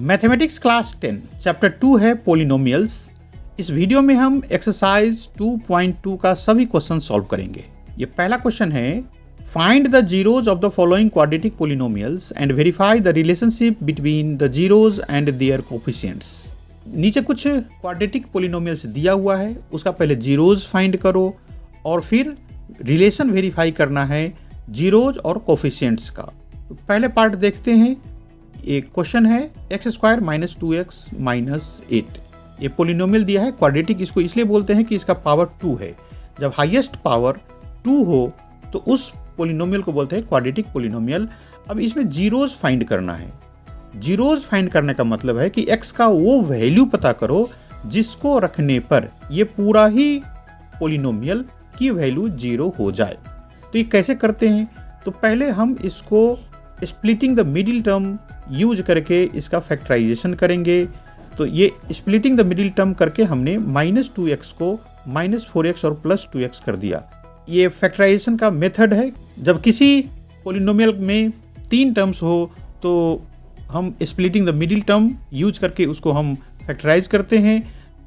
Mathematics class 10 chapter 2 है polynomials. इस video में हम एक्सरसाइज 2.2 का सभी क्वेश्चन सॉल्व करेंगे। ये पहला क्वेश्चन है, find the zeros of the following quadratic polynomials and verify the relationship between the zeros and there coefficients. नीचे कुछ क्वाड्रेटिक पोलिनोमियल्स दिया हुआ है, उसका पहले जीरोज फाइंड करो और फिर रिलेशन वेरीफाई करना है जीरोज और कोफिशिएंट्स का। तो पहले पार्ट देखते हैं। एक क्वेश्चन है x² - 2x - 8। ये पोलिनोमियल दिया है क्वाड्रेटिक, इसको इसलिए बोलते हैं कि इसका पावर 2 है। जब हाईएस्ट पावर 2 हो तो उस पोलिनोमियल को बोलते हैं क्वाड्रेटिक पोलिनोमियल। अब इसमें जीरोज फाइंड करना है। जीरोज फाइंड करने का मतलब है कि x का वो वैल्यू पता करो जिसको रखने पर ये पूरा ही पोलिनोमियल की वैल्यू 0 हो जाए। तो ये कैसे करते हैं? तो पहले हम इसको splitting the middle term use करके इसका फैक्टराइजेशन करेंगे। तो ये स्प्लिटिंग द मिडिल टर्म करके हमने -2x को -4x और +2x कर दिया। ये फैक्टराइजेशन का मेथड है। जब किसी पोलिनोमियल में 3 टर्म्स हो तो हम splitting the middle term use करके उसको हम फैक्टराइज करते हैं।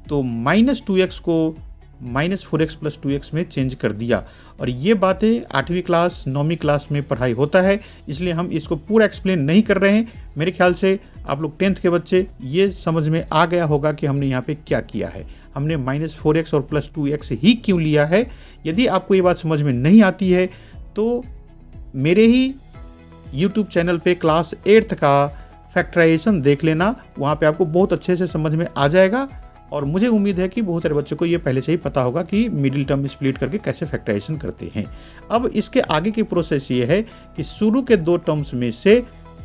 तो -2x को -4x + 2x में चेंज कर दिया। और ये बातें 8वीं क्लास 9वीं क्लास में पढ़ाई होता है, इसलिए हम इसको पूरा एक्सप्लेन नहीं कर रहे हैं। मेरे ख्याल से आप लोग 10th के बच्चे ये समझ में आ गया होगा कि हमने यहाँ पे क्या किया है। हमने -4x और +2x ही क्यों लिया है। यदि आपको ये बात समझ में नहीं आती है तो मेरे ही YouTube चैनल पे क्लास 8th का फैक्टराइजेशन देख लेना, वहाँ पे आपको बहुत अच्छे से समझ में आ जाएगा। और मुझे उम्मीद है कि बहुत सारे बच्चों को ये पहले से ही पता होगा कि मिडिल टर्म स्प्लिट करके कैसे फैक्टराइजेशन करते हैं। अब इसके आगे की प्रोसेस ये है कि शुरू के 2 टर्म्स में से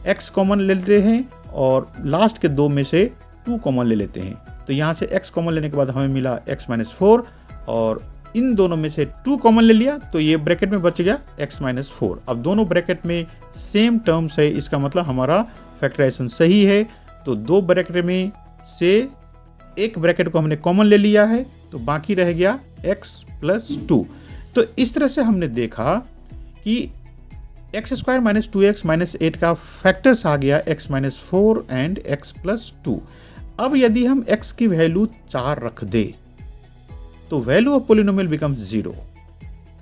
x कॉमन ले लेते हैं और लास्ट के 2 में से 2 कॉमन ले लेते हैं। तो यहाँ से x कॉमन लेने के बाद हमें मिला x - 4 और इन दोनों में से 2 कॉमन ले लिया तो ये ब्रैकेट में बच गया x - 4। अब दोनों ब्रैकेट में सेम टर्म्स है, इसका मतलब हमारा फैक्टराइजेशन सही है। तो 2 ब्रैकेट में से एक ब्रैकेट को हमने कॉमन ले लिया है तो बाकी रह गया x + 2। तो इस तरह से हमने देखा कि x² - 2x - 8 का फैक्टर्स आ गया x - 4 एंड x + 2। अब यदि हम x की वैल्यू 4 रख दे तो वैल्यू ऑफ पोलिनोमियल बिकम्स 0।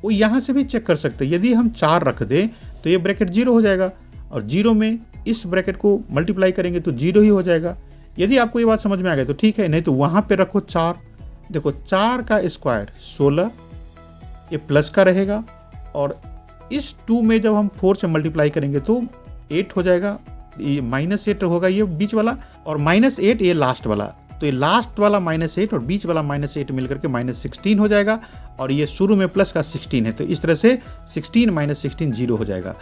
वो यहाँ से भी चेक कर सकते हैं। यदि हम 4 रख दें तो ये ब्रैकेट 0 हो जाएगा और 0 में इस ब्रैकेट को मल्टीप्लाई करेंगे तो 0 ही हो जाएगा। यदि आपको ये बात समझ में आ गई तो ठीक है, नहीं तो वहाँ पे रखो 4। देखो 4 का स्क्वायर 16, ये प्लस का रहेगा और इस 2 में जब हम 4 से मल्टीप्लाई करेंगे तो 8 हो जाएगा। ये -8 होगा ये बीच वाला और -8 ये लास्ट वाला। तो ये लास्ट वाला -8 और बीच वाला -8 मिलकर के -16 हो जाएगा और ये शुरू में प्लस का 16 है। तो इस तरह से 16 - 16 0 हो जाएगा।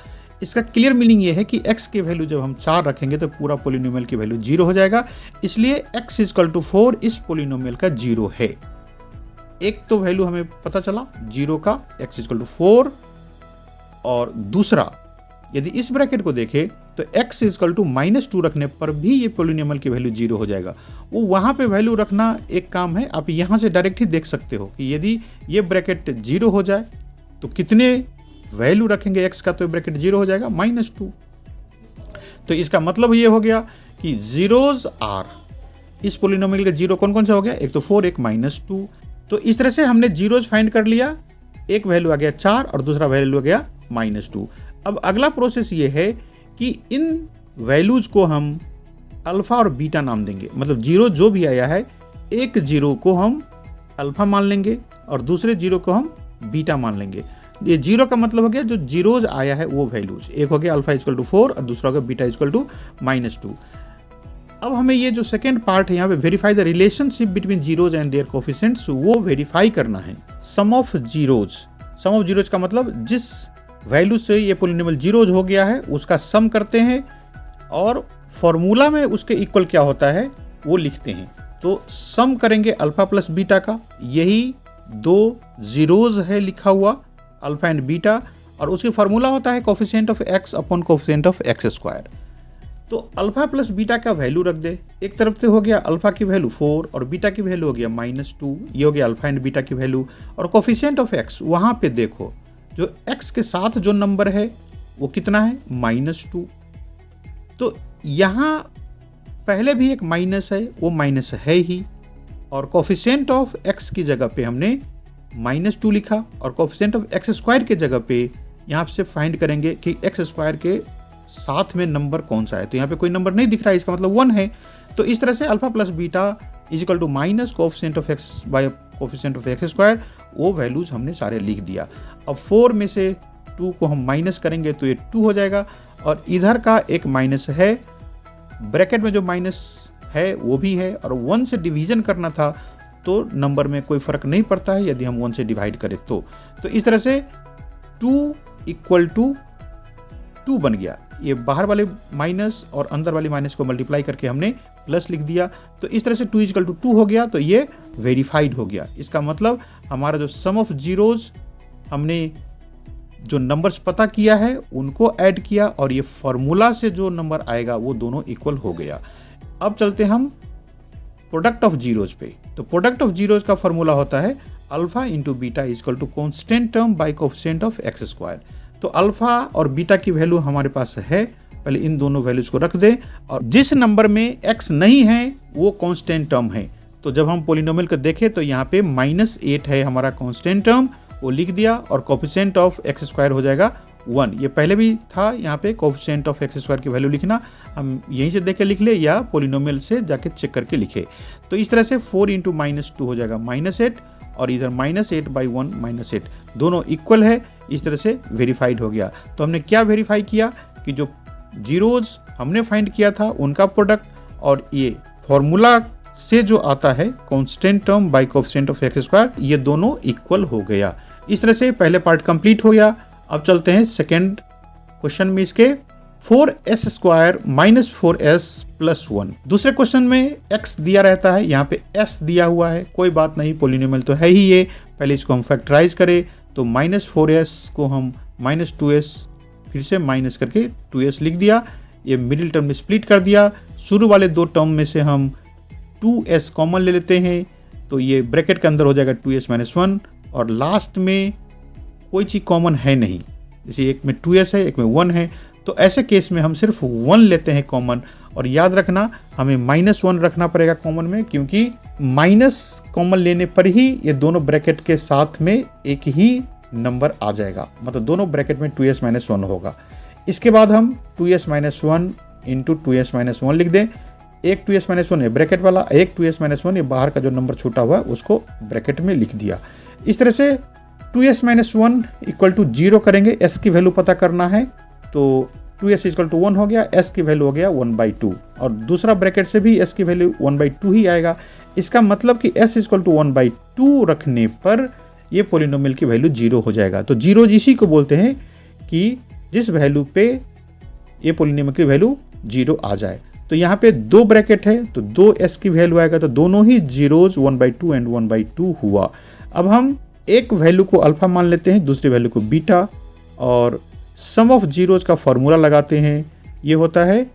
इसका क्लियर मीनिंग ये है कि x की वैल्यू जब हम 4 रखेंगे तो पूरा पोलिनोमियल की वैल्यू 0 हो जाएगा। इसलिए x = 4 इस पोलिनोमियल का 0 है। एक तो वैल्यू हमें पता चला 0 का, x = 4। और दूसरा, यदि इस ब्रैकेट को देखें तो x = -2 रखने पर भी ये पोलिनोमियल की वैल्यू 0 हो जाएगा। वो वहाँ पे वैल्यू रखना एक काम है, आप यहाँ से डायरेक्ट ही देख सकते हो कि यदि ये ब्रैकेट 0 हो जाए तो कितने वैल्यू रखेंगे x का, तो ब्रैकेट 0 हो जाएगा -2। तो इसका मतलब ये हो गया कि जीरोज आर, इस पोलिनोमियल के 0 कौन कौन सा हो गया, एक तो 4 एक -2। तो इस तरह से हमने जीरोज फाइंड कर लिया। एक वैल्यू आ गया 4 और दूसरा वैल्यू आ गया -2। अब अगला प्रोसेस ये है कि इन वैल्यूज को हम अल्फा और बीटा नाम देंगे। मतलब 0 जो भी आया है, एक 0 को हम अल्फा मान लेंगे और दूसरे 0 को हम बीटा मान लेंगे। ये 0 का मतलब हो गया जो जीरोज आया है वो वैल्यूज। एक हो गया अल्फा = 4 और दूसरा हो गया बीटा = -2। अब हमें ये जो सेकेंड पार्ट है यहाँ पे verify the relationship between zeros and there coefficients, वो वेरीफाई करना है। सम ऑफ जीरोज का मतलब जिस वैल्यू से ये पोलिनोमियल जीरोज हो गया है उसका सम करते हैं और फॉर्मूला में उसके इक्वल क्या होता है वो लिखते हैं। तो सम करेंगे अल्फा + बीटा का, यही 2 जीरोज है लिखा हुआ अल्फा एंड बीटा, और उसकी फार्मूला होता है coefficient of x upon coefficient of x²। तो अल्फा + बीटा का वैल्यू रख दे। एक तरफ से हो गया अल्फा की वैल्यू 4 और बीटा की वैल्यू हो गया -2। ये हो गया अल्फा एंड बीटा की वैल्यू। और कोफिशिएंट ऑफ x, वहाँ पे देखो जो x के साथ जो नंबर है वो कितना है, -2। तो यहाँ पहले भी एक माइनस है, वो माइनस है ही, और कोफिशिएंट ऑफ x की जगह पे हमने -2 लिखा, और कोफिशिएंट ऑफ x स्क्वायर के जगह पे यहाँ से फाइंड करेंगे कि x स्क्वायर के साथ में नंबर कौन सा है। तो यहाँ पे कोई नंबर नहीं दिख रहा है, इसका मतलब 1 है। तो इस तरह से alpha plus beta is equal to minus coefficient of x by coefficient of x square, वो वैल्यूज हमने सारे लिख दिया। अब 4 में से 2 को हम माइनस करेंगे तो ये 2 हो जाएगा, और इधर का एक माइनस है, ब्रैकेट में जो माइनस है वो भी है, और 1 से डिवीजन करना था तो नंबर में कोई फर्क नहीं पड़ता है यदि हम 1 से डिवाइड करें तो इस तरह से 2 इक्वल टू 2 बन गया। ये बाहर वाले माइनस और अंदर वाले माइनस को मल्टीप्लाई करके हमने प्लस लिख दिया, तो इस तरह से 2 इक्वल टू 2 हो गया, तो ये वेरीफाइड हो गया। इसका मतलब हमारा जो सम ऑफ जीरोज हमने जो नंबर्स पता किया है उनको ऐड किया, और ये फॉर्मूला से जो नंबर आएगा वो दोनों इक्वल हो गया। अब चलते हम प्रोडक्ट ऑफ जीरोज पे। तो प्रोडक्ट ऑफ जीरोज का फॉर्मूला होता है alpha into beta equal to constant term by coefficient of x square. तो अल्फा और बीटा की वैल्यू हमारे पास है, पहले इन दोनों वैल्यूज को रख दें, और जिस नंबर में x नहीं है वो कांस्टेंट टर्म है। तो जब हम पोलिनोमियल को देखें तो यहाँ पे -8 है हमारा कांस्टेंट टर्म, वो लिख दिया, और कोफिशिएंट ऑफ x स्क्वायर हो जाएगा 1। ये पहले भी था, यहाँ पे कोफिशिएंट ऑफ x स्क्वायर की वैल्यू लिखना, हम यहीं से देख के लिख ले या पोलिनोमियल से जाके चेक करके लिखे। तो इस तरह से 4 इंटू -2 हो जाएगा -8, और इधर -8 बाई 1 -8 दोनों इक्वल है। इस तरह से वेरीफाइड हो गया। तो हमने क्या वेरीफाई किया कि जो जीरोज हमने फाइंड किया था उनका प्रोडक्ट, और ये फॉर्मूला से जो आता है constant term by coefficient of x square, ये दोनों इक्वल हो गया। इस तरह से पहले पार्ट कंप्लीट हो गया। अब चलते हैं सेकेंड क्वेश्चन में, इसके 4s square minus 4s plus 1। दूसरे क्वेश्चन में x दिया रहता है, यहाँ पे s दिया हुआ है, कोई बात नहीं, पोलिनोमियल तो है ही ये। पहले इसको हम फैक्टराइज करें तो -4s को हम -2s फिर से माइनस करके 2s लिख दिया, ये मिडिल टर्म में स्प्लिट कर दिया। शुरू वाले दो टर्म में से हम 2s कॉमन ले लेते हैं, तो ये ब्रैकेट के अंदर हो जाएगा 2s - 1, और लास्ट में कोई चीज़ कॉमन है नहीं, जैसे एक में 2s है एक में 1 है, तो ऐसे केस में हम सिर्फ 1 लेते हैं कॉमन। और याद रखना हमें -1 रखना पड़ेगा कॉमन में, क्योंकि माइनस कॉमन लेने पर ही ये दोनों ब्रैकेट के साथ में एक ही नंबर आ जाएगा, मतलब दोनों ब्रैकेट में 2s - 1 होगा। इसके बाद हम 2s - 1 इंटू 2s - 1 लिख दें। एक 2s - 1 है ब्रैकेट वाला, एक 2s - 1 ये बाहर का जो नंबर छूटा हुआ है उसको ब्रैकेट में लिख दिया। इस तरह से 2s - 1 इक्वल टू 0 करेंगे, s की वैल्यू पता करना है, तो 2s इक्वल टू 1 हो गया, s की वैल्यू हो गया 1/2, और दूसरा ब्रैकेट से भी s की वैल्यू 1/2 ही आएगा। इसका मतलब कि s इक्वल टू 1/2 रखने पर ये पोलिनोमियल की वैल्यू 0 हो जाएगा। तो 0 इसी को बोलते हैं कि जिस वैल्यू पे ये पोलिनोमियल की वैल्यू 0 आ जाए। तो यहाँ पे 2 ब्रैकेट है तो 2s की वैल्यू आएगा, तो दोनों ही जीरोज 1/2 एंड 1/2 हुआ। अब हम एक वैल्यू को अल्फा मान लेते हैं, दूसरी वैल्यू को बीटा, और सम ऑफ जीरोज का फॉर्मूला लगाते हैं। ये होता है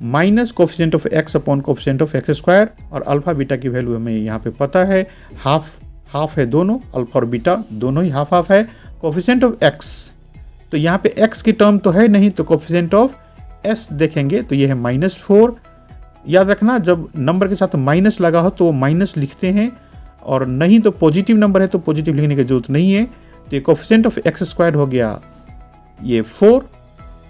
minus coefficient of x upon coefficient of x square, और अल्फा बीटा की वैल्यू हमें यहाँ पे पता है, हाफ है दोनों, अल्फा और बीटा दोनों ही हाफ है। कोफिशिएंट ऑफ x, तो यहाँ पे x की टर्म तो है नहीं, तो कोफिशिएंट ऑफ s देखेंगे तो ये है -4। याद रखना जब नंबर के साथ माइनस लगा हो तो माइनस लिखते हैं, और नहीं तो पॉजिटिव नंबर है तो पॉजिटिव लिखने की जरूरत नहीं है। तो ये कोफिशिएंट ऑफ x स्क्वायर हो गया ये 4,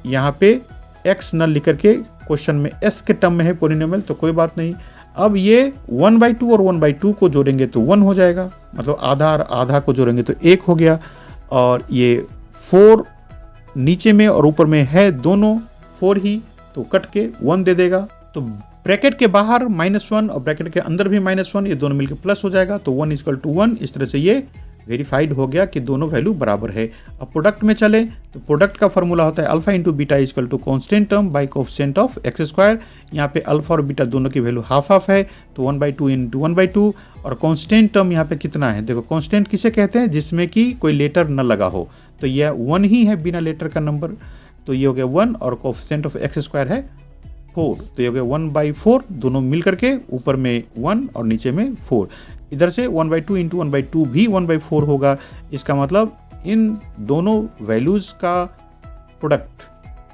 यहाँ पे x न लिख करके क्वेश्चन में s के टर्म में है पोलिनोमियल, तो कोई बात नहीं। अब ये 1/2 और 1/2 को जोड़ेंगे तो 1 हो जाएगा, मतलब आधा और आधा को जोड़ेंगे तो 1 हो गया, और ये 4 नीचे में और ऊपर में है दोनों 4 ही, तो कट के 1 दे देगा। तो ब्रैकेट के बाहर -1 और ब्रैकेट के अंदर भी -1, ये दोनों मिलकर प्लस हो जाएगा, तो 1 इक्वल टू 1। इस तरह से ये वेरीफाइड हो गया कि दोनों वैल्यू बराबर है। अब प्रोडक्ट में चले तो प्रोडक्ट का फॉर्मूला होता है alpha into beta equal to constant term by coefficient of x square. यहाँ पे अल्फा और बीटा दोनों की वैल्यू हाफ है, तो 1/2 इंटू 1/2, और कांस्टेंट टर्म यहाँ पे कितना है, देखो कांस्टेंट किसे कहते हैं, जिसमें कि कोई लेटर न लगा हो, तो यह 1 ही है बिना लेटर का नंबर, तो ये हो गया 1, और कोफिशिएंट ऑफ x स्क्वायर है 4, तो ये हो गया 1/4, दोनों मिल करके ऊपर में 1 और नीचे में 4। इधर से 1/2 इंटू 1/2 भी 1/4 होगा। इसका मतलब इन दोनों वैल्यूज का प्रोडक्ट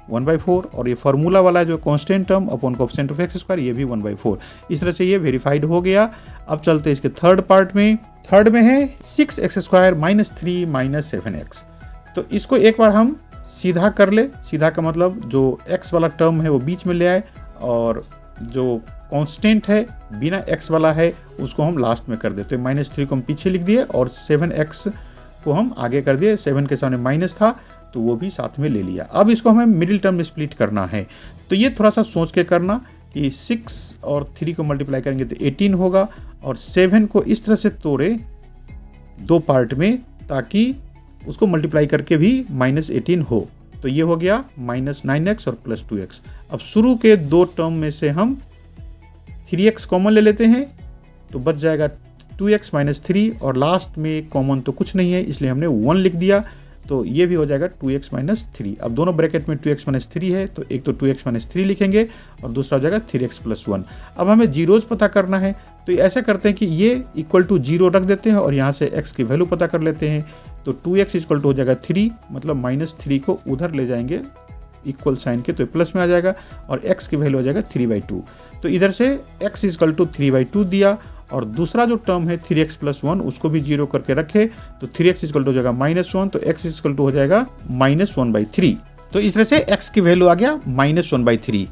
1/4 और ये फार्मूला वाला जो constant term upon coefficient of x square ये भी 1/4। इस तरह से ये वेरीफाइड हो गया। अब चलते हैं इसके थर्ड पार्ट में। थर्ड में है 6x square minus 3 minus 7x। तो इसको एक बार हम सीधा कर ले। सीधा का मतलब जो x वाला टर्म है वो बीच में ले आए और जो कांस्टेंट है बिना x वाला है उसको हम लास्ट में कर देते हैं। -3 को हम पीछे लिख दिए और 7x को हम आगे कर दिए। 7 के सामने माइनस था तो वो भी साथ में ले लिया। अब इसको हमें मिडिल टर्म में स्प्लिट करना है, तो ये थोड़ा सा सोच के करना कि 6 और 3 को मल्टीप्लाई करेंगे तो 18 होगा और 7 को इस तरह से तोड़े 2 पार्ट में ताकि उसको मल्टीप्लाई करके भी -18 हो। तो ये हो गया -9x और +2x। अब शुरू के 2 टर्म में से हम 3x कॉमन ले लेते हैं तो बच जाएगा 2x - 3 और लास्ट में कॉमन तो कुछ नहीं है इसलिए हमने 1 लिख दिया। तो ये भी हो जाएगा 2x - 3। अब दोनों ब्रैकेट में 2x - 3 है तो एक तो 2x - 3 लिखेंगे और दूसरा हो जाएगा 3x + 1। अब हमें जीरोज पता करना है तो ऐसे करते हैं कि ये इक्वल टू 0 रख देते हैं और यहाँ से x की वैल्यू पता कर लेते हैं। तो 2x इक्वल टू हो जाएगा 3, मतलब -3 को उधर ले जाएंगे इक्वल साइन के तो प्लस में आ जाएगा और x की वैल्यू हो जाएगा 3/2। तो इधर से x इक्वल टू 3/2 दिया और दूसरा जो टर्म है 3x + 1 उसको भी 0 करके रखे तो 3x इक्वल टू हो जाएगा -1 तो x इक्वल टू हो जाएगा -1/3। तो इस तरह से x की वैल्यू आ गया -1/3।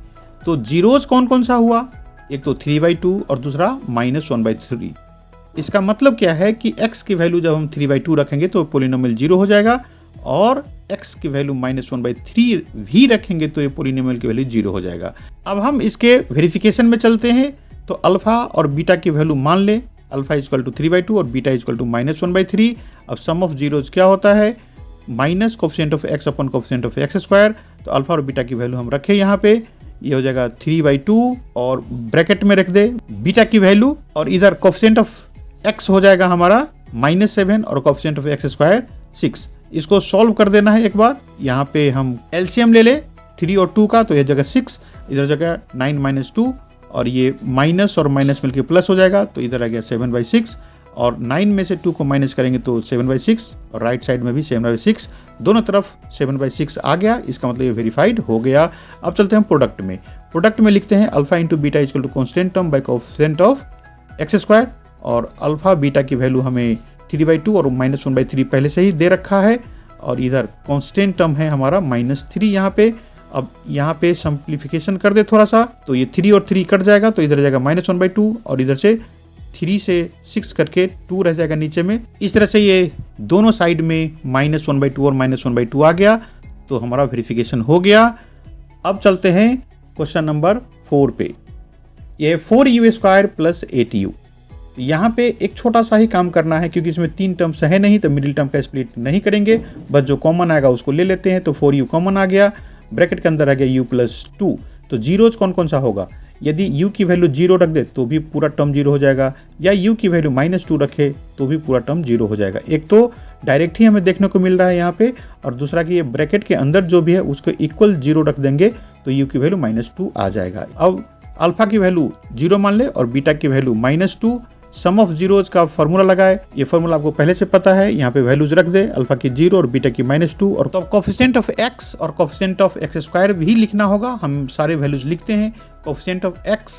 तो जीरोज कौन कौन सा हुआ, एक तो 3/2 और दूसरा -1/3। इसका मतलब क्या है कि x की वैल्यू जब हम 3/2 रखेंगे तो पोलिनोमियल 0 हो जाएगा और x की वैल्यू -1/3 भी रखेंगे तो ये पोलिनोमियल की वैल्यू 0 हो जाएगा। अब हम इसके वेरिफिकेशन में चलते हैं। तो अल्फा और बीटा की वैल्यू मान ले, अल्फा इक्वल टू 3/2 और बीटा इक्वल टू -1/3। अब सम ऑफ जीरोज क्या होता है, minus coefficient of x upon coefficient of x square. तो अल्फा और बीटा की वैल्यू हम रखे यहाँ पे, ये हो जाएगा 3/2 और ब्रैकेट में रख दे बीटा की वैल्यू और इधर कोएफिशिएंट ऑफ x हो जाएगा हमारा -7 और कोएफिशिएंट ऑफ x स्क्वायर 6। इसको सॉल्व कर देना है एक बार। यहाँ पे हम एलसीएम ले ले 3 और 2 का, तो यह जगह 6, इधर जगह 9 - 2 और ये माइनस और माइनस मिलके प्लस हो जाएगा तो इधर आ गया 7/6 और 9 में से 2 को माइनस करेंगे तो 7/6 और राइट साइड में भी 7/6, दोनों तरफ 7/6 आ गया। इसका मतलब ये वेरीफाइड हो गया। अब चलते हैं प्रोडक्ट में। प्रोडक्ट में लिखते हैं alpha into beta equal to constant term by coefficient of x square और अल्फा बीटा की वैल्यू हमें 3/2 और -1/3 पहले से ही दे रखा है और इधर कांस्टेंट टर्म है हमारा -3 यहाँ पे। अब यहाँ पे सिंप्लीफिकेशन कर दे थोड़ा सा तो ये 3 और 3 कट जाएगा तो इधर जाएगा -1/2 और इधर से 3 से 6 करके 2 रह जाएगा नीचे में। इस तरह से ये दोनों साइड में -1/2 और -1/2 आ गया तो हमारा वेरिफिकेशन हो गया। अब चलते हैं क्वेश्चन नंबर 4 पे। ये 4u² + 8u। यहाँ पे एक छोटा सा ही काम करना है क्योंकि इसमें 3 टर्म्स है नहीं तो मिडिल टर्म का स्प्लिट नहीं करेंगे, बस जो कॉमन आएगा उसको ले लेते हैं। तो 4u कॉमन आ गया, ब्रैकेट के अंदर आ गया u + 2। तो जीरोज कौन कौन सा होगा, यदि u की वैल्यू 0 रख दे तो भी पूरा टर्म 0 हो जाएगा या u की वैल्यू -2 रखे तो भी पूरा टर्म 0 हो जाएगा। एक तो डायरेक्ट ही हमें देखने को मिल रहा है यहाँ पे और दूसरा कि ये ब्रैकेट के अंदर जो भी है उसको इक्वल 0 रख देंगे तो u की वैल्यू -2 आ जाएगा। अब अल्फा की वैल्यू 0 मान ले और बीटा की वैल्यू -2। सम ऑफ जीरोज का फॉर्मूला लगाए, ये फॉर्मूला आपको पहले से पता है। यहाँ पे वैल्यूज रख दे, अल्फा की 0 और बीटा की -2 और तो कोएफिशिएंट ऑफ x और कोएफिशिएंट ऑफ x स्क्वायर भी लिखना होगा। हम सारे वैल्यूज लिखते हैं। कोएफिशिएंट ऑफ x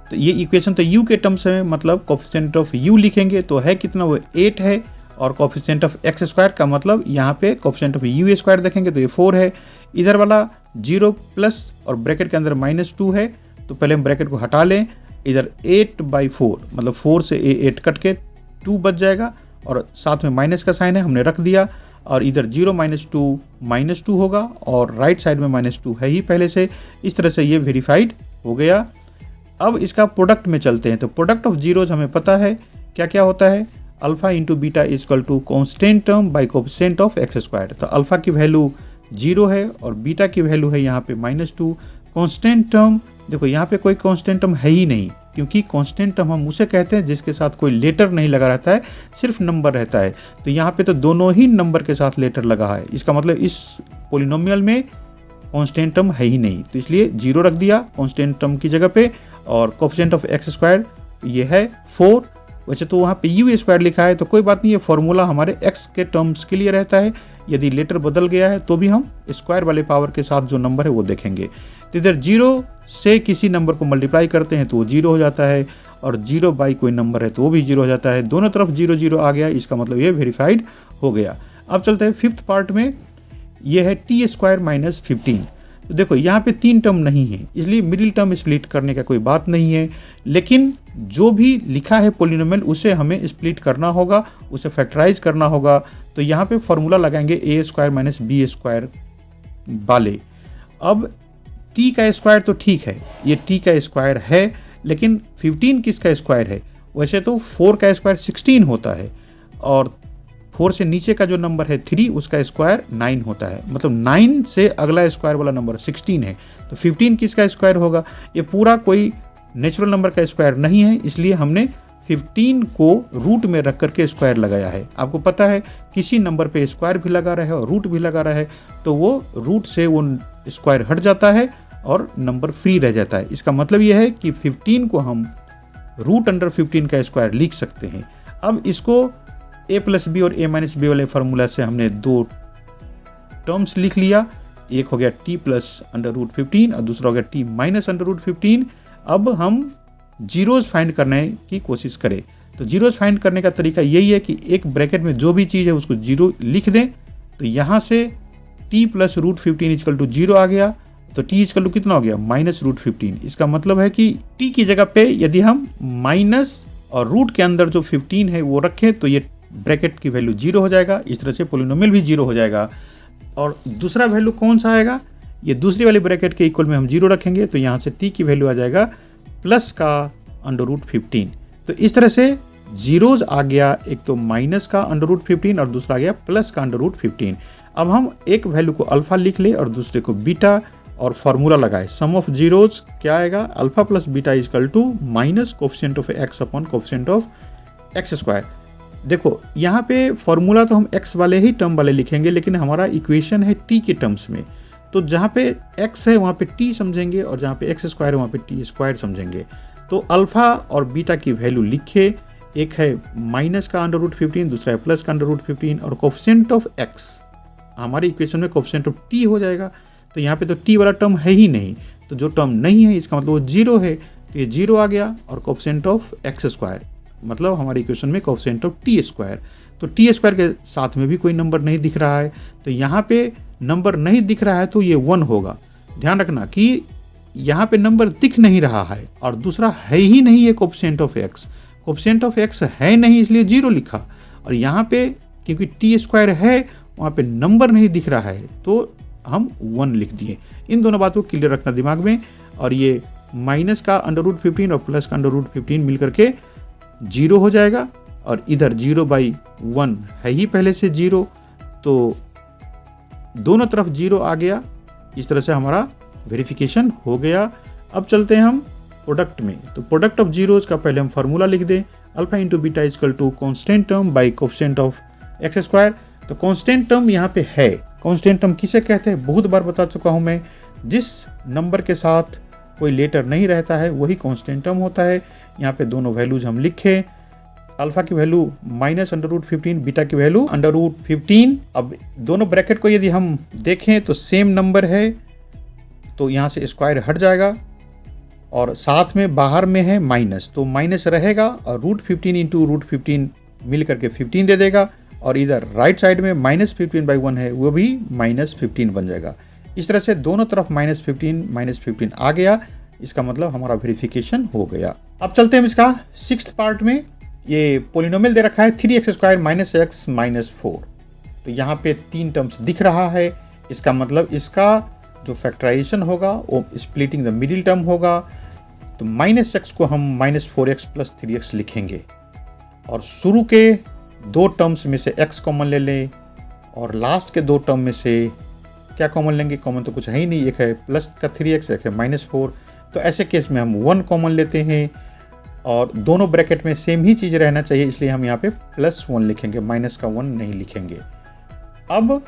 तो ये इक्वेशन तो u के टर्म्स में, मतलब कोएफिशिएंट ऑफ u लिखेंगे तो है कितना, वो 8 है और कोएफिशिएंट ऑफ x स्क्वायर का मतलब यहाँ पे कोएफिशिएंट ऑफ u स्क्वायर देखेंगे तो ये 4 है। इधर वाला 0 प्लस और ब्रैकेट के अंदर -2 है तो पहले हम ब्रैकेट को हटा लें। इधर 8/4 मतलब 4 से 8 कट के 2 बच जाएगा और साथ में माइनस का साइन है हमने रख दिया और इधर 0 - 2 होगा और राइट साइड में -2 है ही पहले से। इस तरह से ये वेरीफाइड हो गया। अब इसका प्रोडक्ट में चलते हैं। तो प्रोडक्ट ऑफ जीरोज हमें पता है क्या क्या होता है, alpha into beta equal to constant term by coefficient of x square. तो अल्फा की वैल्यू 0 है और बीटा की वैल्यू है यहाँ पे -2। कांस्टेंट टर्म देखो यहाँ पे कोई कांस्टेंट टर्म है ही नहीं क्योंकि कांस्टेंट टर्म हम उसे कहते हैं जिसके साथ कोई लेटर नहीं लगा रहता है, सिर्फ नंबर रहता है। तो यहाँ पे तो दोनों ही नंबर के साथ लेटर लगा है, इसका मतलब इस पोलिनोमियल में कांस्टेंट टर्म है ही नहीं तो इसलिए 0 रख दिया कांस्टेंट टर्म की जगह पे। और कोएफिशिएंट ऑफ x स्क्वायर ये है 4। वैसे तो वहाँ पे u² लिखा है तो कोई बात नहीं, ये फॉर्मूला हमारे x के टर्म्स के लिए रहता है। यदि लेटर बदल गया है तो भी हम स्क्वायर वाले पावर के साथ जो नंबर है वो देखेंगे। तो इधर 0 से किसी नंबर को मल्टीप्लाई करते हैं तो वो 0 हो जाता है, और 0 बाई कोई नंबर है तो वो भी 0 हो जाता है। दोनों तरफ 0 0 आ गया, इसका मतलब ये वेरीफाइड हो गया। अब चलते हैं फिफ्थ पार्ट में, ये है टी स्क्वायर माइनस 15। तो देखो यहाँ पे 3 टर्म नहीं है, इसलिए मिडिल टर्म स्प्लिट करने का कोई बात नहीं है, लेकिन जो भी लिखा है पोलिनोमियल उसे हमें स्प्लिट करना होगा, उसे फैक्टराइज करना होगा। तो यहाँ पे फॉर्मूला लगाएंगे ए स्क्वायर माइनस बी स्क्वायर वाले। अब टी का स्क्वायर तो ठीक है, ये टी का स्क्वायर है, लेकिन 15 किसका स्क्वायर है? वैसे तो 4 का स्क्वायर 16 होता है, और 4 से नीचे का जो नंबर है 3 उसका स्क्वायर 9 होता है, मतलब 9 से अगला स्क्वायर वाला नंबर 16 है। तो 15 किसका स्क्वायर होगा? ये पूरा कोई नेचुरल नंबर का स्क्वायर नहीं है, इसलिए हमने 15 को रूट में रख करके स्क्वायर लगाया है। आपको पता है किसी नंबर पे स्क्वायर भी लगा रहा है और रूट भी लगा रहा है तो वो रूट से वो स्क्वायर हट जाता है और नंबर फ्री रह जाता है। इसका मतलब ये है कि 15 को हम रूट अंडर 15 का स्क्वायर लिख सकते हैं। अब इसको a प्लस बी और a माइनस बी वाले फार्मूला से हमने 2 टर्म्स लिख लिया, एक हो गया t प्लस अंडर रूट 15 और दूसरा हो गया t माइनस अंडर रूट 15। अब हम जीरोज फाइंड करने की कोशिश करें, तो जीरोज फाइंड करने का तरीका यही है कि एक ब्रैकेट में जो भी चीज़ है उसको जीरो लिख दें। तो यहाँ से t plus root 15 equal to 0 आ गया, तो t इक्वल टू कितना हो गया? Minus root 15। इसका मतलब है कि t की जगह पे यदि हम माइनस और रूट के अंदर जो 15 है वो रखें तो ये ब्रैकेट की वैल्यू 0 हो जाएगा। इस तरह से पोलिनोमियल भी 0 हो जाएगा। और दूसरा वैल्यू कौन सा आएगा? ये दूसरी वाली ब्रैकेट के इक्वल में हम 0 रखेंगे, तो यहाँ से t की वैल्यू आ जाएगा प्लस का अंडर रूट 15। तो इस तरह से जीरोज आ गया, एक तो माइनस का अंडर रूट 15 और दूसरा आ गया प्लस का अंडर रूट 15। अब हम एक वैल्यू को अल्फा लिख ले और दूसरे को बीटा, और फॉर्मूला लगाए सम ऑफ जीरोज क्या आएगा? Alpha plus beta is equal to minus coefficient of x upon coefficient of x square. देखो यहाँ पे फॉर्मूला तो हम x वाले ही टर्म वाले लिखेंगे, लेकिन हमारा इक्वेशन है t के टर्म्स में, तो जहाँ पे x है वहाँ पे t समझेंगे और जहाँ पे x स्क्वायर है वहाँ पे t स्क्वायर समझेंगे। तो अल्फा और बीटा की वैल्यू लिखे, एक है माइनस का अंडर रूट 15, दूसरा है प्लस का अंडर रूट 15, और कोफिशिएंट ऑफ x हमारे इक्वेशन में कोफिशिएंट ऑफ t हो जाएगा। तो यहाँ पे तो t वाला टर्म है ही नहीं, तो जो टर्म नहीं है इसका मतलब वो 0 है, तो ये 0 आ गया, और कोफिशिएंट ऑफ एक्स स्क्वायर मतलब हमारे इक्वेशन में कोफिशिएंट ऑफ टी स्क्वायर। तो टी स्क्वायर के साथ में भी कोई नंबर नहीं दिख रहा है, तो यहाँ पे नंबर नहीं दिख रहा है तो ये 1 होगा। ध्यान रखना कि यहाँ पे नंबर दिख नहीं रहा है, और दूसरा है ही नहीं ये coefficient of x. Coefficient of x है नहीं इसलिए 0 लिखा, और यहाँ पे क्योंकि टी स्क्वायर है वहाँ पे नंबर नहीं दिख रहा है तो हम 1 लिख दिए। इन दोनों बातों को क्लियर रखना दिमाग में। और ये माइनस का अंडर रूट 15 और प्लस का अंडर रूट 15 मिल करके 0 हो जाएगा, और इधर 0/1 है ही पहले से 0, तो दोनों तरफ 0 आ गया। इस तरह से हमारा वेरिफिकेशन हो गया। अब चलते हैं हम प्रोडक्ट में। तो प्रोडक्ट ऑफ जीरोज का पहले हम फार्मूला लिख दें, alpha into beta equal to constant term by coefficient of x square. तो कॉन्स्टेंट टर्म यहाँ पे है। कॉन्स्टेंट टर्म किसे कहते हैं? बहुत बार बता चुका हूँ मैं, जिस नंबर के साथ कोई लेटर नहीं रहता है वही कॉन्स्टेंट टर्म होता है। यहाँ पे दोनों वैल्यूज हम लिखे, अल्फा की value minus under root 15, beta की वैल्यू अंडर रूट 15। अब दोनों ब्रैकेट को यदि हम देखें तो सेम नंबर है, तो यहाँ से स्क्वायर हट जाएगा, और साथ में बाहर में है माइनस, तो माइनस रहेगा, और रूट 15 इंटू रूट 15 मिल करके 15 दे देगा, और इधर राइट साइड में -15/1 है वो भी -15 बन जाएगा। इस तरह से दोनों तरफ -15 आ गया। इसका मतलब हमारा वेरिफिकेशन हो गया। अब चलते हैं हम इसका 6th पार्ट में। ये पोलिनोमियल दे रखा है 3x² - x - 4। तो यहाँ पे 3 टर्म्स दिख रहा है, इसका मतलब इसका जो फैक्टराइजेशन होगा वो स्प्लिटिंग द मिडिल टर्म होगा। तो -x को हम -4x + 3x लिखेंगे, और शुरू के 2 टर्म्स में से x कॉमन ले लें, और लास्ट के 2 टर्म में से क्या कॉमन लेंगे? कॉमन तो कुछ है ही नहीं, एक है प्लस का 3x, एक है -4। तो ऐसे केस में हम 1 कॉमन लेते हैं, और दोनों ब्रैकेट में सेम ही चीज़ रहना चाहिए, इसलिए हम यहाँ पे +1 लिखेंगे, माइनस का 1 नहीं लिखेंगे। अब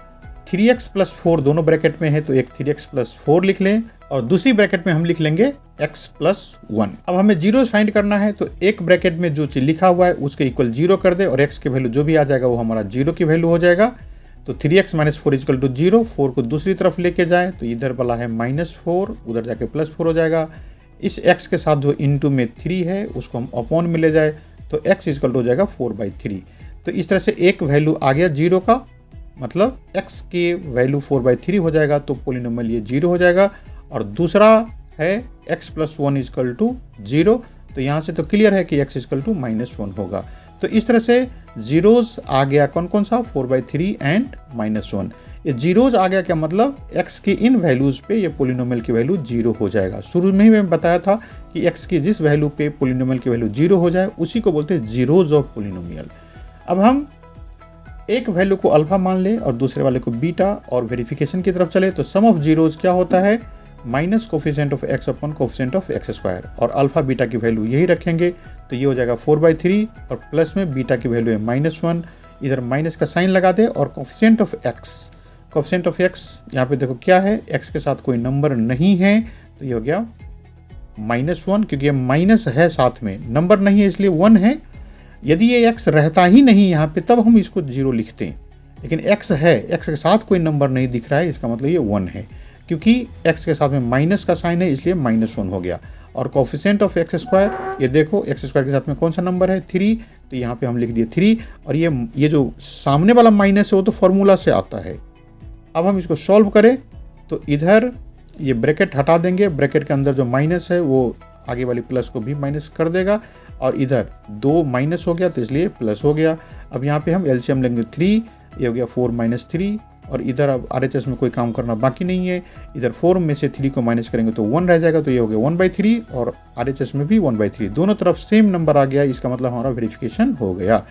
3x + 4 दोनों ब्रैकेट में है, तो एक 3x + 4 लिख लें, और दूसरी ब्रैकेट में हम लिख लेंगे x + 1। अब हमें जीरोज फाइंड करना है, तो एक ब्रैकेट में जो चीज़ लिखा हुआ है उसके इक्वल 0 कर दे, और x की वैल्यू जो भी आ जाएगा वो हमारा 0 की वैल्यू हो जाएगा। तो 3x माइनस 4 इजकल टू 0, 4 को दूसरी तरफ लेके जाए तो इधर वाला है -4, उधर जाके +4 हो जाएगा। इस x के साथ जो इंटू में 3 है उसको हम अपॉन में ले जाए तो x इजकल टू हो जाएगा 4/3। तो इस तरह से एक वैल्यू आ गया 0 का, मतलब x के वैल्यू 4/3 हो जाएगा, तो पोलिनोमियल ये 0 हो जाएगा। और दूसरा है x + 1 इजकल टू 0, तो यहाँ से तो क्लियर है कि x इजकल टू -1 होगा। तो इस तरह से जीरोज आ गया कौन कौन सा, 4/3 एंड -1। ये जीरोज आ गया क्या मतलब x की इन वैल्यूज पे ये पोलिनोमियल की वैल्यू 0 हो जाएगा। शुरू में ही मैं बताया था कि x की जिस वैल्यू पे पोलिनोमियल की वैल्यू 0 हो जाए उसी को बोलते हैं जीरोज ऑफ पोलिनोमियल। अब हम एक वैल्यू को अल्फा मान ले और दूसरे वाले को बीटा और वेरिफिकेशन की तरफ चले तो सम ऑफ जीरोज क्या होता है, minus coefficient of x upon coefficient of x², और अल्फा बीटा की वैल्यू यही रखेंगे तो ये हो जाएगा 4/3 और प्लस में बीटा की वैल्यू है -1, इधर माइनस का साइन लगा दे और कोफिशिएंट ऑफ x यहाँ पे देखो क्या है, x के साथ कोई नंबर नहीं है तो ये हो गया -1, क्योंकि ये माइनस है साथ में, नंबर नहीं है इसलिए 1 है। यदि ये x रहता ही नहीं यहाँ पे तब हम इसको 0 लिखते हैं, लेकिन x है, x के साथ कोई नंबर नहीं दिख रहा है, इसका मतलब ये 1 है, क्योंकि x के साथ में माइनस का साइन है इसलिए -1 हो गया। और कोफिशिएंट ऑफ x², ये देखो x² के साथ में कौन सा नंबर है, 3, तो यहाँ पे हम लिख दिए 3, और ये जो सामने वाला माइनस है वो तो फॉर्मूला से आता है। अब हम इसको सॉल्व करें तो इधर ये ब्रैकेट हटा देंगे, ब्रैकेट के अंदर जो माइनस है वो आगे वाली प्लस को भी माइनस कर देगा, और इधर 2 माइनस हो गया तो इसलिए प्लस हो गया। अब यहाँ पे हम एलसीएम लेंगे 3, ये हो गया 4 - 3, और इधर अब RHS में कोई काम करना बाकी नहीं है, इधर 4 में से 3 को माइनस करेंगे तो 1 रह जाएगा, तो ये हो गया 1/3, और RHS में भी 1/3, दोनों तरफ सेम नंबर आ गया, इसका मतलब हमारा वेरिफिकेशन हो गया।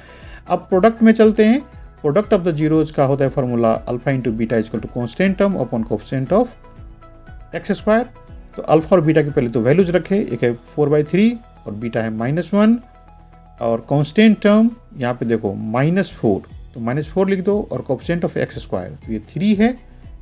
अब प्रोडक्ट में चलते हैं। प्रोडक्ट ऑफ द जीरोज का होता है formula alpha into beta is equal to constant term upon coefficient of x²। तो अल्फा और बीटा के पहले तो वैल्यूज रखे, एक है 4/3 और बीटा है -1, और कांस्टेंट टर्म यहाँ पे देखो -4, तो -4 लिख दो, और कोफिशिएंट ऑफ x², तो ये 3 है,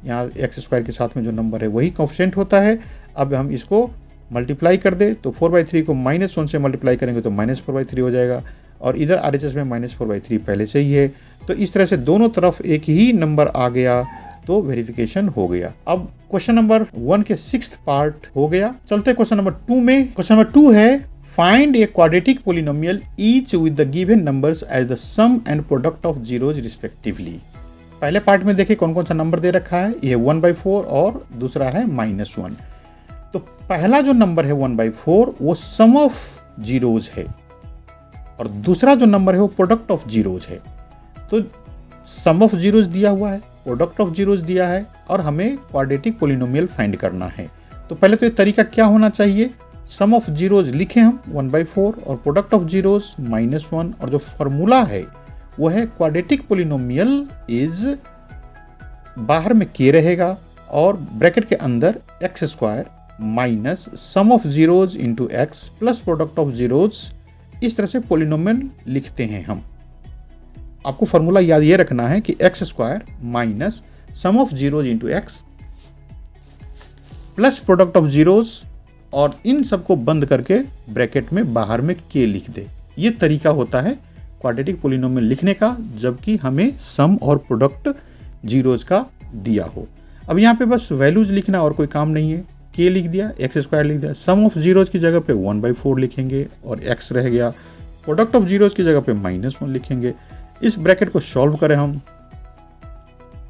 यहाँ x² के साथ में जो नंबर है वही कोफिशिएंट होता है। अब हम इसको मल्टीप्लाई कर दे तो 4/3 को -1 से मल्टीप्लाई करेंगे तो -4/3 हो जाएगा, और इधर RHS में -4/3 पहले से ही है, तो इस तरह से दोनों तरफ एक ही नंबर आ गया तो वेरिफिकेशन हो गया। अब क्वेश्चन नंबर 1 के 6th पार्ट हो गया। चलते क्वेश्चन नंबर 2 में। क्वेश्चन नंबर 2 है find a quadratic polynomial each with the given numbers as the sum and product of zeros respectively. पहले पार्ट में देखिए कौन कौन सा नंबर दे रखा है, ये 1/4 और दूसरा है -1। तो पहला जो नंबर है 1/4 वो सम ऑफ जीरोज है, और दूसरा जो नंबर है वो प्रोडक्ट ऑफ जीरोज है। तो सम ऑफ जीरोज दिया हुआ है, प्रोडक्ट ऑफ जीरोज दिया है, और हमें क्वाड्रेटिक पोलिनोमियल फाइंड करना है। तो पहले तो ये तरीका क्या होना चाहिए, सम ऑफ जीरोज लिखे हम 1/4 और प्रोडक्ट ऑफ जीरोज -1, और जो फॉर्मूला है वो है क्वाड्रेटिक पोलिनोमियल इज, बाहर में k रहेगा और ब्रैकेट के अंदर x² minus sum of zeros into x plus product of zeros. इस तरह से पोलिनोमियल लिखते हैं हम। आपको फॉर्मूला याद ये रखना है कि x² minus sum of zeros into x plus product of zeros, और इन सबको बंद करके ब्रैकेट में बाहर में k लिख दे। ये तरीका होता है क्वाड्रेटिक पोलिनोमियल लिखने का, जबकि हमें सम और प्रोडक्ट जीरोज का दिया हो। अब यहाँ पे बस वैल्यूज लिखना और कोई काम नहीं है, k लिख दिया, x² लिख दिया, सम ऑफ जीरोज की जगह पे 1/4 लिखेंगे और x रह गया, प्रोडक्ट ऑफ जीरोज की जगह पे -1 लिखेंगे। इस ब्रैकेट को सॉल्व करें हम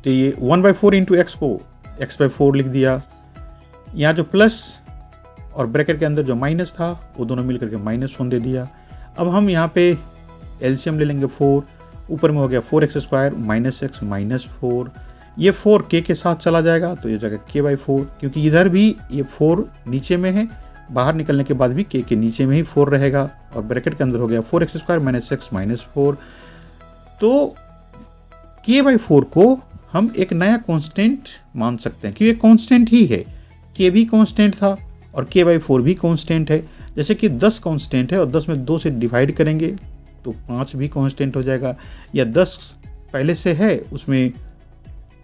तो ये 1/4 इंटू x को x/4 लिख दिया, यहाँ जो प्लस और ब्रैकेट के अंदर जो माइनस था वो दोनों मिलकर के -1 दे दिया। अब हम यहाँ पे एलसीएम ले लेंगे 4, ऊपर में हो गया 4x² -x -4, ये 4 k के साथ चला जाएगा तो ये जाएगा k/4, क्योंकि इधर भी ये 4 नीचे में है, बाहर निकलने के बाद भी k के नीचे में ही 4 रहेगा, और ब्रैकेट के अंदर हो गया 4x² -x -4। तो k/4 को हम एक नया कांस्टेंट मान सकते हैं, क्योंकि ये कांस्टेंट ही है, k भी कांस्टेंट था और k/4 भी कांस्टेंट है। जैसे कि 10 कांस्टेंट है और 10 में 2 से डिवाइड करेंगे तो 5 भी कांस्टेंट हो जाएगा, या 10 पहले से है उसमें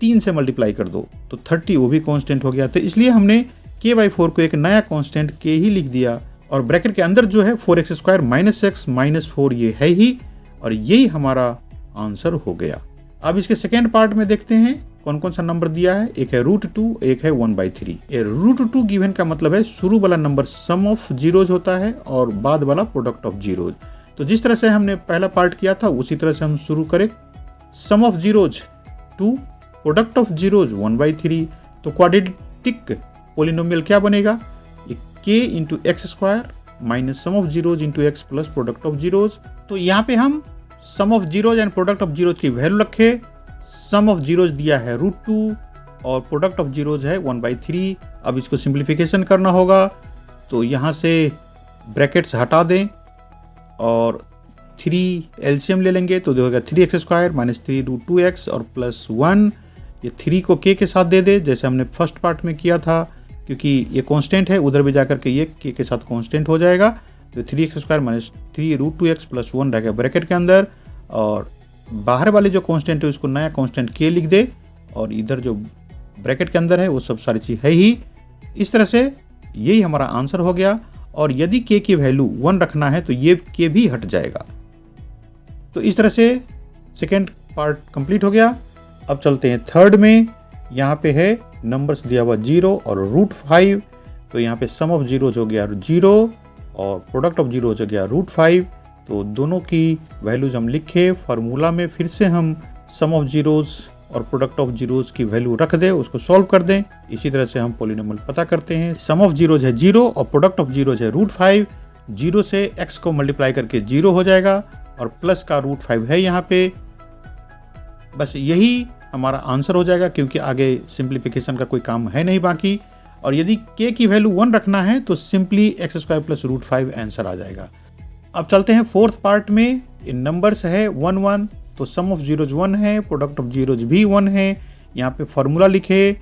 3 से मल्टीप्लाई कर दो तो 30, वो भी कांस्टेंट हो गया। तो इसलिए हमने k/4 को एक नया कांस्टेंट k ही लिख दिया, और ब्रैकेट के अंदर जो है 4x² -x -4 ये है ही, और यही हमारा आंसर हो गया। अब इसके सेकेंड पार्ट में देखते हैं कौन कौन सा नंबर दिया है। एक है √2, एक है 1/3। ये √2 गिवन का मतलब है शुरू वाला नंबर सम ऑफ जीरोज होता है और बाद वाला प्रोडक्ट ऑफ जीरोज। तो जिस तरह से हमने पहला पार्ट किया था उसी तरह से हम शुरू करें। Sum of zeros 2, product of zeros 1/3। तो क्वाड्रेटिक पोलिनोमियल क्या बनेगा, k into x square minus sum of zeros into x plus product of zeros. तो यहाँ पे हम sum of zeros and product of zeros की वैल्यू रखे। सम ऑफ जीरोज दिया है √2 और प्रोडक्ट ऑफ जीरोज है 1/3। अब इसको सिंप्लीफिकेशन करना होगा, तो यहाँ से ब्रैकेट्स हटा दें और 3 एलसीएम ले लेंगे तो देगा 3x स्क्वायर माइनस 3√2x और प्लस 1। ये 3 को k के साथ दे दे जैसे हमने फर्स्ट पार्ट में किया था, क्योंकि ये कांस्टेंट है, उधर भी जाकर के ये k के साथ कांस्टेंट हो जाएगा। तो 3x square minus 3√2x plus 1 रहेगा ब्रैकेट के अंदर, और बाहर वाले जो कांस्टेंट है उसको नया कांस्टेंट k लिख दे, और इधर जो ब्रैकेट के अंदर है वो सब सारी चीज़ है ही। इस तरह से यही हमारा आंसर हो गया। और यदि k की वैल्यू 1 रखना है तो ये k भी हट जाएगा। तो इस तरह से सेकेंड पार्ट कंप्लीट हो गया। अब चलते हैं थर्ड में। यहाँ पे है नंबर्स दिया हुआ 0 और √5। तो यहाँ पे सम ऑफ जीरोज हो गया 0 और प्रोडक्ट ऑफ जीरोज हो गया √5। तो दोनों की वैल्यूज हम लिखे फार्मूला में। फिर से हम सम ऑफ जीरोज और प्रोडक्ट ऑफ जीरोज की वैल्यू रख दें, उसको सॉल्व कर दें। इसी तरह से हम पॉलिनोमियल पता करते हैं। सम ऑफ जीरोज है 0 और प्रोडक्ट ऑफ जीरोज है √5। 0 से x को मल्टीप्लाई करके 0 हो जाएगा और प्लस का √5 है यहाँ पे। बस यही हमारा आंसर हो जाएगा, क्योंकि आगे सिंप्लीफिकेशन का कोई काम है नहीं बाकी। और यदि k की वैल्यू 1 रखना है तो simply x square plus √5 answer आ जाएगा। अब चलते हैं फोर्थ पार्ट में। इन नंबर्स है 1 1। तो सम ऑफ जीरोज 1 है, प्रोडक्ट ऑफ जीरोज भी 1 है। यहाँ पे फॉर्मूला लिखे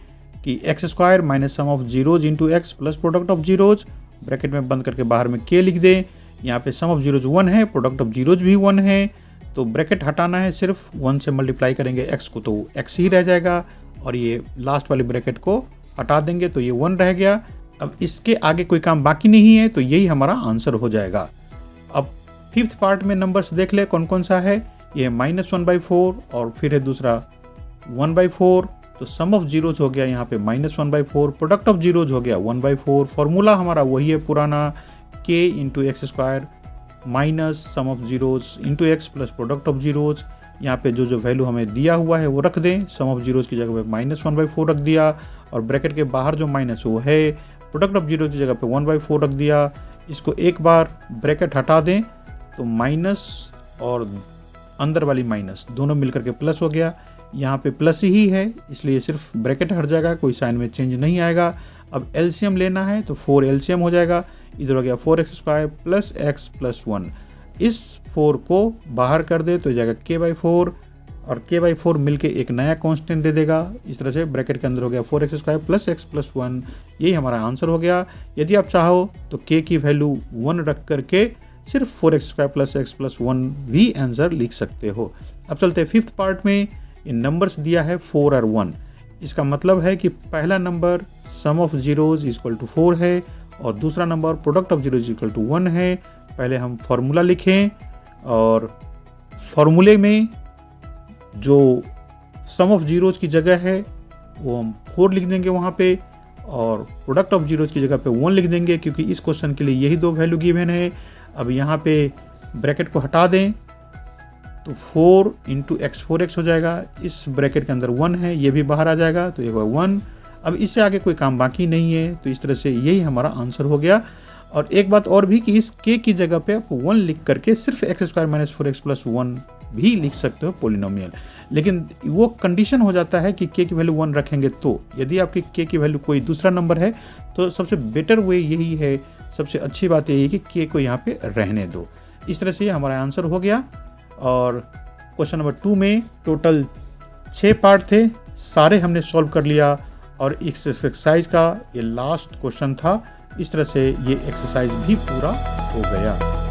कि x square minus sum of zeros into x plus product of zeros, bracket में बंद करके बाहर में k लिख दें। यहाँ पे सम ऑफ जीरोज 1 है, प्रोडक्ट ऑफ जीरोज भी 1 है। तो ब्रैकेट हटाना है, सिर्फ 1 से मल्टीप्लाई करेंगे x को तो x ही रह जाएगा, और ये लास्ट वाले ब्रैकेट को हटा देंगे तो ये 1 रह गया। अब इसके आगे कोई काम बाकी नहीं है, तो यही हमारा आंसर हो जाएगा। अब फिफ्थ पार्ट में नंबर्स देख ले कौन कौन सा है। ये -1/4 और फिर है दूसरा 1/4। तो सम ऑफ जीरोज हो गया यहाँ पे -1/4, प्रोडक्ट ऑफ जीरोज हो गया 1/4। फॉर्मूला हमारा वही है पुराना, k into x square minus sum of zeros into x plus product of zeros. यहाँ पे जो जो वैल्यू हमें दिया हुआ है वो रख दें। सम ऑफ जीरोज की जगह पे -1/4 रख दिया, और ब्रैकेट के बाहर जो माइनस वो है, प्रोडक्ट ऑफ जीरोज की जगह पे 1/4 रख दिया। इसको एक बार ब्रैकेट हटा दें तो माइनस और अंदर वाली माइनस दोनों मिलकर के प्लस हो गया। यहाँ पे प्लस ही है इसलिए सिर्फ ब्रैकेट हट जाएगा, कोई साइन में चेंज नहीं आएगा। अब एलसीएम लेना है तो 4 एलसीएम हो जाएगा। इधर हो गया 4x square plus x plus 1। इस 4 को बाहर कर दे तो जाएगा k/4, और k/4 मिलके एक नया कांस्टेंट दे देगा। इस तरह से ब्रैकेट के अंदर हो गया 4x square plus x plus 1। यही हमारा आंसर हो गया। यदि आप चाहो तो k की वैल्यू 1 रख करके सिर्फ 4x square plus x plus 1 भी आंसर लिख सकते हो। अब चलते हैं फिफ्थ पार्ट में। इन नंबर्स दिया है 4 और 1। इसका मतलब है कि पहला number sum of zeros equal to 4 है और दूसरा number product of zeros equal to 1 है। पहले हम फॉर्मूला लिखें, और फॉर्मूले में जो सम ऑफ जीरोज की जगह है वो हम 4 लिख देंगे वहाँ पे, और प्रोडक्ट ऑफ जीरोज की जगह पे 1 लिख देंगे, क्योंकि इस क्वेश्चन के लिए यही दो वैल्यू गिवन है। अब यहाँ पे ब्रैकेट को हटा दें तो 4 इंटू एक्स 4x हो जाएगा। इस ब्रैकेट के अंदर 1 है, ये भी बाहर आ जाएगा तो एक बार 1। अब इससे आगे कोई काम बाकी नहीं है, तो इस तरह से यही हमारा आंसर हो गया। और एक बात और भी कि इस k की जगह पे आप 1 लिख करके सिर्फ x square minus 4x plus 1 भी लिख सकते हो पोलिनोमियल, लेकिन वो कंडीशन हो जाता है कि k की वैल्यू 1 रखेंगे। तो यदि आपकी k की वैल्यू कोई दूसरा नंबर है तो सबसे बेटर वे यही है, सबसे अच्छी बात यही है कि k को यहाँ पे रहने दो। इस तरह से ये हमारा आंसर हो गया। और क्वेश्चन नंबर 2 में टोटल 6 पार्ट थे, सारे हमने सॉल्व कर लिया, और इस एक्सरसाइज का ये लास्ट क्वेश्चन था। इस तरह से ये एक्सरसाइज भी पूरा हो गया।